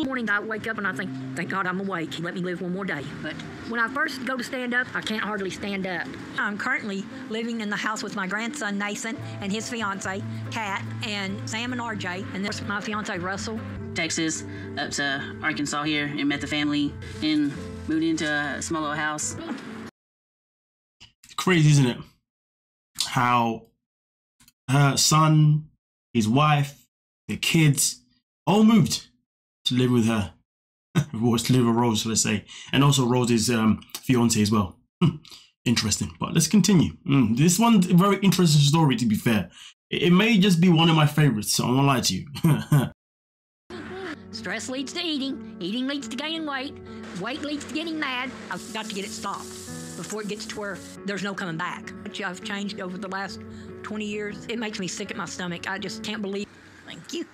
morning I wake up and I think, thank God I'm awake. He let me live one more day. But when I first go to stand up, I can't hardly stand up. I'm currently living in the house with my grandson, Nathan, and his fiance, Kat, and Sam and RJ, and there's my fiance, Russell. Texas up to Arkansas here and met the family and moved into a small little house. Crazy, isn't it? How her son, his wife, the kids all moved to live with her. Was to live with Rose, let's say. And also Rose's fiance as well. Interesting. But let's continue. This one's a very interesting story, to be fair. It may just be one of my favorites, so I'm not gonna lie to you. Stress leads to eating. Eating leads to gaining weight. Weight leads to getting mad. I've got to get it stopped before it gets to where there's no coming back. I've changed over the last 20 years. It makes me sick at my stomach. I just can't believe. Thank you.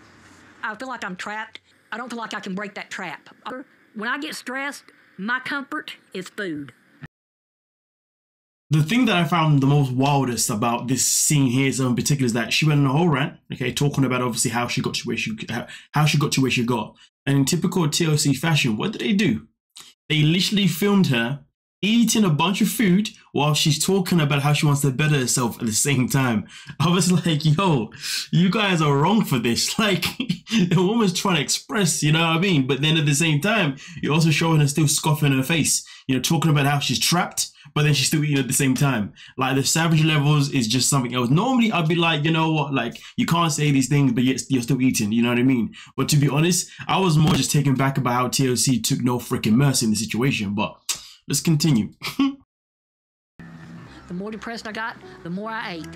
I feel like I'm trapped. I don't feel like I can break that trap. When I get stressed, my comfort is food. The thing that I found the most wildest about this scene here is in particular is that she went on a whole rant, okay, talking about obviously how she got to where she got. And in typical TLC fashion, what did they do? They literally filmed her eating a bunch of food while she's talking about how she wants to better herself at the same time. I was like, yo, you guys are wrong for this. Like, the woman's trying to express, you know what I mean? But then at the same time, you're also showing her still scoffing her face, you know, talking about how she's trapped, but then she's still eating at the same time. Like, the savage levels is just something else. Normally, I'd be like, you know what, like, you can't say these things, but yet you're still eating, you know what I mean? But to be honest, I was more just taken back about how TLC took no freaking mercy in the situation, but let's continue. The more depressed I got, the more I ate.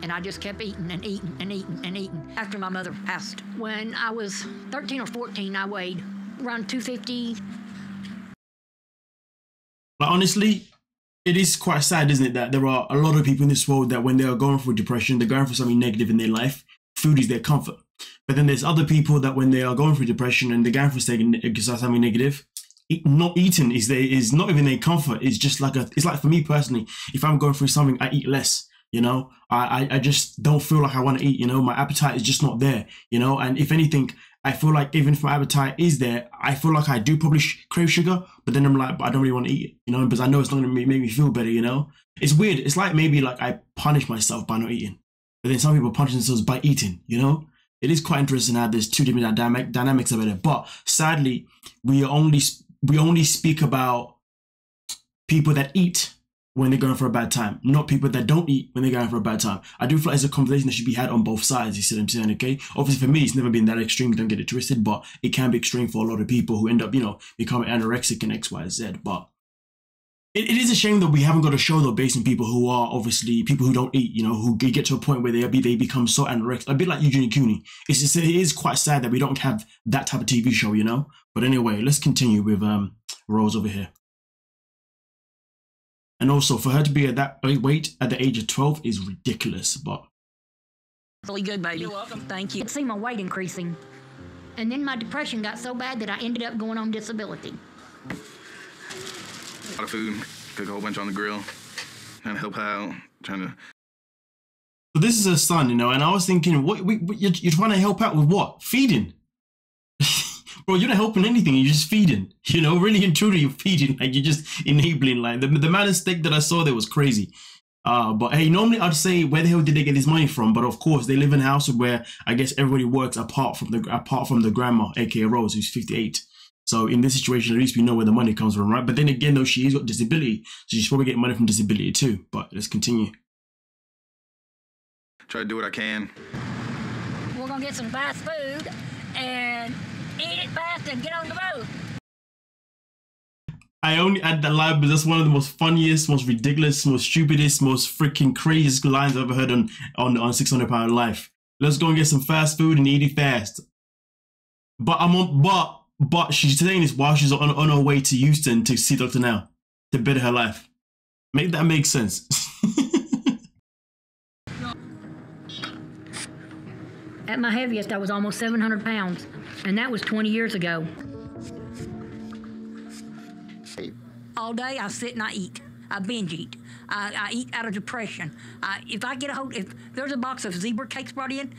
And I just kept eating and eating and eating and eating. After my mother passed, when I was 13 or 14, I weighed around 250. But honestly, it is quite sad, isn't it, that there are a lot of people in this world that when they are going through depression, they're going through something negative in their life, food is their comfort. But then there's other people that when they are going through depression and they're going through something negative, not eating is not even a comfort. It's just like it's like for me personally, if I'm going through something, I eat less, you know. I just don't feel like I want to eat, you know. My appetite is just not there, you know. And if anything, I feel like even if my appetite is there, I feel like I do probably crave sugar, but then I'm like, but I don't really want to eat it, you know, because I know it's not going to make me feel better, you know. It's weird. It's like maybe like I punish myself by not eating, but then some people punish themselves by eating, you know. It is quite interesting how there's two different dynamics about it. But sadly, we only speak about people that eat when they're going for a bad time, not people that don't eat when they're going for a bad time. I do feel like it's a conversation that should be had on both sides, you see what I'm saying, okay? Obviously for me, it's never been that extreme, don't get it twisted, but it can be extreme for a lot of people who end up, you know, becoming anorexic and X, Y, Z. But it is a shame that we haven't got a show though based on people who are obviously people who don't eat, you know, who get to a point where they become so anorexic, a bit like Eugenie Cooney. It is quite sad that we don't have that type of TV show, you know. But anyway, let's continue with Rose over here. And also, for her to be at that weight at the age of 12 is ridiculous. But really good, baby. You're welcome. Thank you. I could see my weight increasing, and then my depression got so bad that I ended up going on disability. A lot of food, cook a whole bunch on the grill, trying to help out, trying to. So this is her son, you know, and I was thinking, what you're trying to help out with what? Feeding. Bro, you're not helping anything, you're just feeding, you know, really and truly you're feeding, like you're just enabling, like the amount of steak that I saw there was crazy. But hey, normally I'd say where the hell did they get this money from? But of course they live in a house where I guess everybody works apart from the grandma, aka Rose, who's 58. So in this situation, at least we know where the money comes from, right? But then again, though, she's got disability, so she's probably getting money from disability too. But let's continue. Try to do what I can. We're gonna get some fast food and eat it fast and get on the road. I only add that line because that's one of the most funniest, most ridiculous, most stupidest, most freaking craziest lines I've ever heard on 600 Pound Life. Let's go and get some fast food and eat it fast. But she's saying this while she's on her way to Houston to see Dr. Now to better her life. Make that make sense. At my heaviest, I was almost 700 pounds, and that was 20 years ago. All day, I sit and I eat. I binge eat. I eat out of depression. If I get if there's a box of zebra cakes brought in.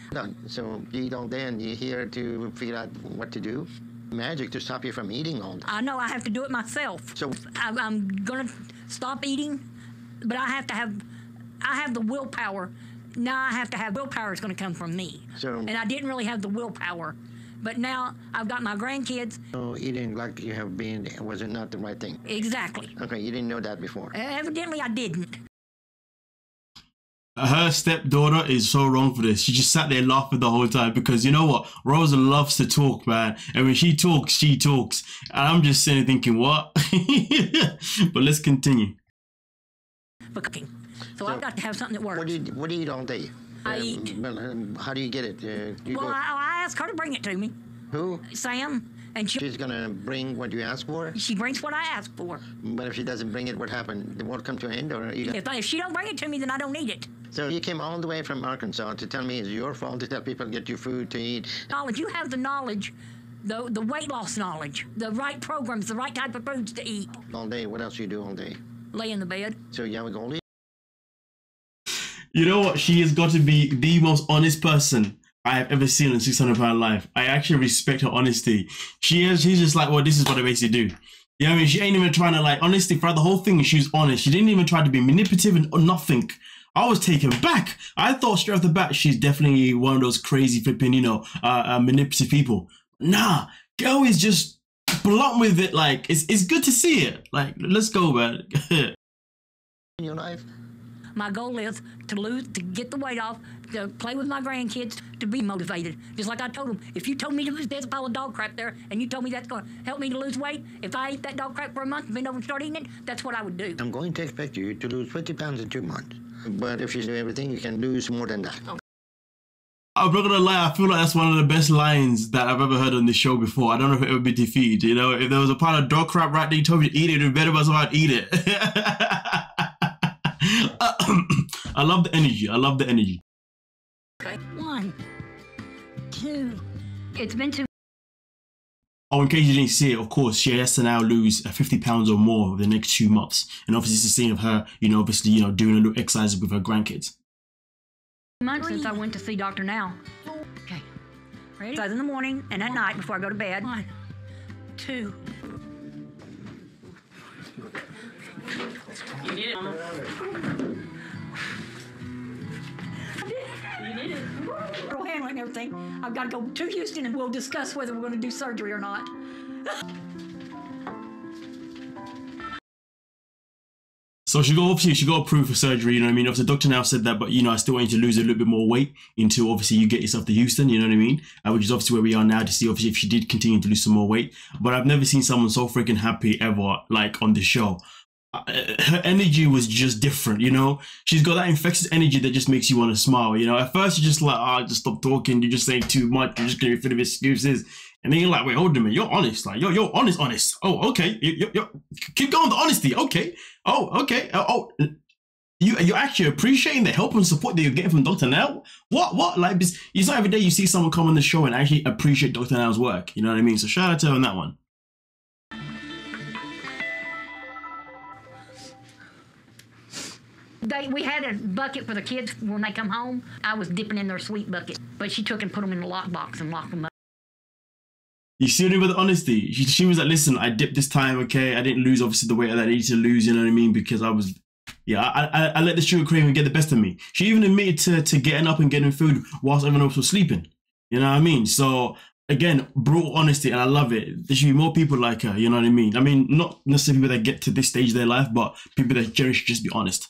So you don't then, you're here to figure out what to do? magic to stop you from eating all day. I know I have to do it myself. So I'm gonna stop eating, but I have the willpower. Now I have to have willpower. Is going to come from me. And I didn't really have the willpower, but now I've got my grandkids. So eating like you have been, was it not the right thing? Exactly. Okay, you didn't know that before. Evidently I didn't. Her stepdaughter is so wrong for this. She just sat there laughing the whole time because you know what? Rosa loves to talk, man. And when she talks, she talks. And I'm just sitting thinking, what? But let's continue. For cooking. So I've got to have something that works. What do you eat all day? I eat. How do you get it? I ask her to bring it to me. Who? Sam. And she's going to bring what you ask for? She brings what I ask for. But if she doesn't bring it, what happened? It won't come to an end? Or if she don't bring it to me, then I don't eat it. So you came all the way from Arkansas to tell me it's your fault to tell people to get you food to eat? Knowledge. You have the knowledge, the weight loss knowledge, the right programs, the right type of foods to eat. All day? What else do you do all day? Lay in the bed. So you have a goalie? You know what? She has got to be the most honest person I have ever seen in 600 Pound Life. I actually respect her honesty. She's just like, well, this is what I basically do. You know what I mean? She ain't even trying to, like, honestly, throughout the whole thing, she was honest. She didn't even try to be manipulative or nothing. I was taken back. I thought straight off the bat, she's definitely one of those crazy flipping, manipulative people. Nah, girl is just blunt with it. Like, it's good to see it. Like, let's go, man. In your life? My goal is to get the weight off, to play with my grandkids, to be motivated. Just like I told them, if you told me there's a pile of dog crap there, and you told me that's going to help me to lose weight, if I ate that dog crap for a month, bend over and start eating it, that's what I would do. I'm going to expect you to lose 50 pounds in 2 months. But if you do everything, you can lose more than that. Okay. I'm not gonna lie, I feel like that's one of the best lines that I've ever heard on this show before. I don't know if it would be defeated. You know, if there was a pile of dog crap right there, you told me to eat it, it'd be better about I'd eat it. I love the energy. I love the energy. Okay. 1, 2. It's been 2. Oh, in case you didn't see it, of course, she has to now lose 50 pounds or more over the next 2 months. And obviously, it's a scene of her, doing a little exercise with her grandkids. Months since I went to see Dr. Now. Okay. Ready? So in the morning and at night before I go to bed. 1, 2. You did it, Mama. You did it. Handling everything. I've got to go to Houston and we'll discuss whether we're going to do surgery or not. So she got approved for surgery, you know what I mean? Obviously, Dr. Now said that, but, I still want you to lose a little bit more weight until, obviously, you get yourself to Houston, you know what I mean? Which is obviously where we are now to see, obviously, if she did continue to lose some more weight. But I've never seen someone so freaking happy ever, like, on the show. Her energy was just different, She's got that infectious energy that just makes you want to smile, At first, you're just like, just stop talking. You're just saying too much. You're just getting rid of excuses. And then you're like, wait, hold on a minute. You're honest. Like, you're honest. Oh, okay. You're keep going with the honesty. Okay. Oh, okay. You're actually appreciating the help and support that you're getting from Dr. Now? What? Like, it's not every day you see someone come on the show and actually appreciate Dr. Now's work. You know what I mean? So shout out to her on that one. We had a bucket for the kids when they come home. I was dipping in their sweet bucket, but she took and put them in the lockbox and locked them up. You see what I mean with the honesty? She was like, listen, I dipped this time, okay? I didn't lose, obviously, the weight that I needed to lose, you know what I mean? Because I was, I let the sugar craving get the best of me. She even admitted to getting up and getting food whilst everyone else was sleeping. You know what I mean? So, again, brutal honesty, and I love it. There should be more people like her, you know what I mean? I mean, not necessarily people that get to this stage of their life, but people that generally should just be honest.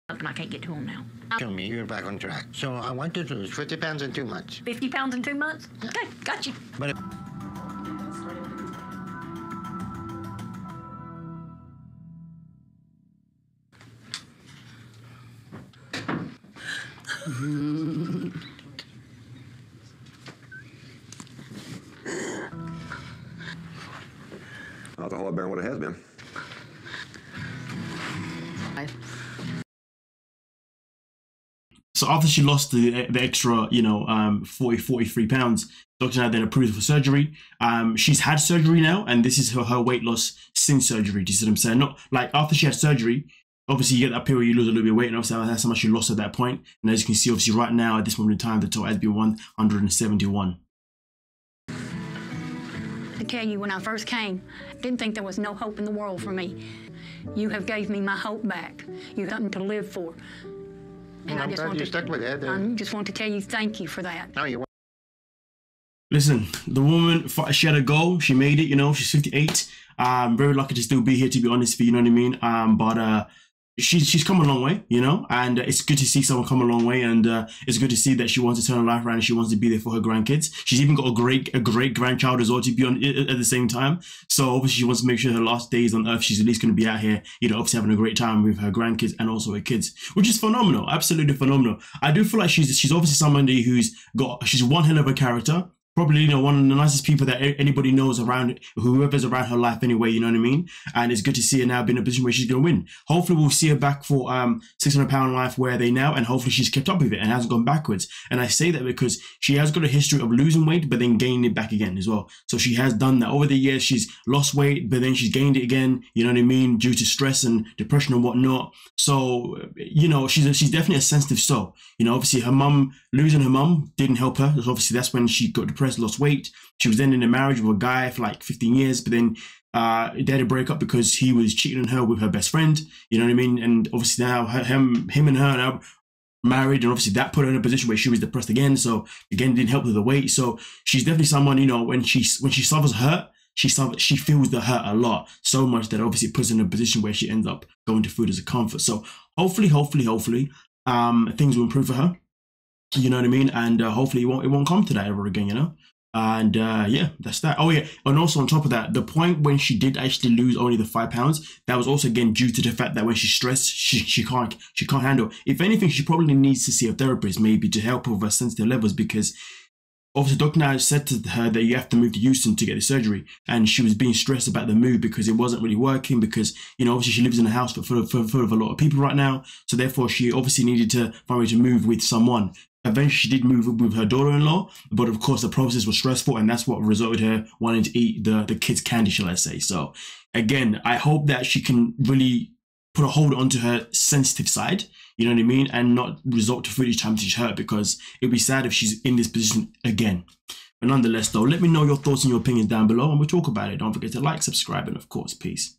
And I can't get to them now. Tell me, you're back on track. So I want you to lose 50 pounds in 2 months. 50 pounds in 2 months? Okay, got you. But Not a whole lot better than what it has been. So after she lost the extra, 43 pounds, Dr. Now then approved her for surgery. She's had surgery now, and this is her weight loss since surgery. Do you see what I'm saying? Not like after she had surgery, obviously you get that period where you lose a little bit of weight, and obviously that's how much she lost at that point. And as you can see, obviously right now at this moment in time, the total has been 171. To tell you, when I first came, I didn't think there was no hope in the world for me. You have gave me my hope back. You have something to live for. And I'm glad you stuck with it. I just want to tell you thank you for that. No, you Listen, the woman, she had a goal. She made it, you know, she's 58. I'm very lucky to still be here, to be honest with you, you know what I mean? But she's come a long way, you know, and it's good to see someone come a long way, and it's good to see that she wants to turn her life around and she wants to be there for her grandkids. She's even got a great grandchild as well, to be on at the same time. So obviously she wants to make sure her last days on earth, she's at least going to be out here, you know, obviously having a great time with her grandkids and also her kids, which is phenomenal, absolutely phenomenal. I do feel like she's obviously somebody she's one hell of a character. Probably, you know, one of the nicest people that anybody knows around, whoever's around her life anyway, you know what I mean? And it's good to see her now be in a position where she's going to win. Hopefully we'll see her back for £600 Life, where are they now? And hopefully she's kept up with it and hasn't gone backwards. And I say that because she has got a history of losing weight, but then gaining it back again as well. So she has done that. Over the years, she's lost weight, but then she's gained it again, you know what I mean? Due to stress and depression and whatnot. So, you know, she's definitely a sensitive soul. You know, obviously losing her mum didn't help her. Obviously that's when she got depressed, lost weight. She was then in a marriage with a guy for like 15 years, but then they had to break up because he was cheating on her with her best friend, you know what I mean? And obviously now him and her are now married, and obviously that put her in a position where she was depressed again. So again, didn't help with the weight. So she's definitely someone, you know, when she suffers hurt, she feels the hurt a lot, so much that obviously puts her in a position where she ends up going to food as a comfort. So hopefully things will improve for her, you know what I mean? And hopefully it won't come to that ever again, you know? And yeah, that's that. Oh yeah, and also on top of that, the point when she did actually lose only the £5, that was also again due to the fact that when she's stressed, she can't handle. If anything, she probably needs to see a therapist maybe to help her with her sensitive levels, because obviously Dr. Now said to her that you have to move to Houston to get the surgery, and she was being stressed about the move because it wasn't really working, because, you know, obviously she lives in a house full of a lot of people right now, so therefore she obviously needed to find a way to move with someone. Eventually she did move with her daughter-in-law, but of course the process was stressful, and that's what resulted her wanting to eat the kids' candy, shall I say. So again, I hope that she can really put a hold onto her sensitive side, you know what I mean, and not resort to food each time she's hurt, because it'd be sad if she's in this position again. But nonetheless though, let me know your thoughts and your opinions down below, and we'll talk about it. Don't forget to like, subscribe, and of course, peace.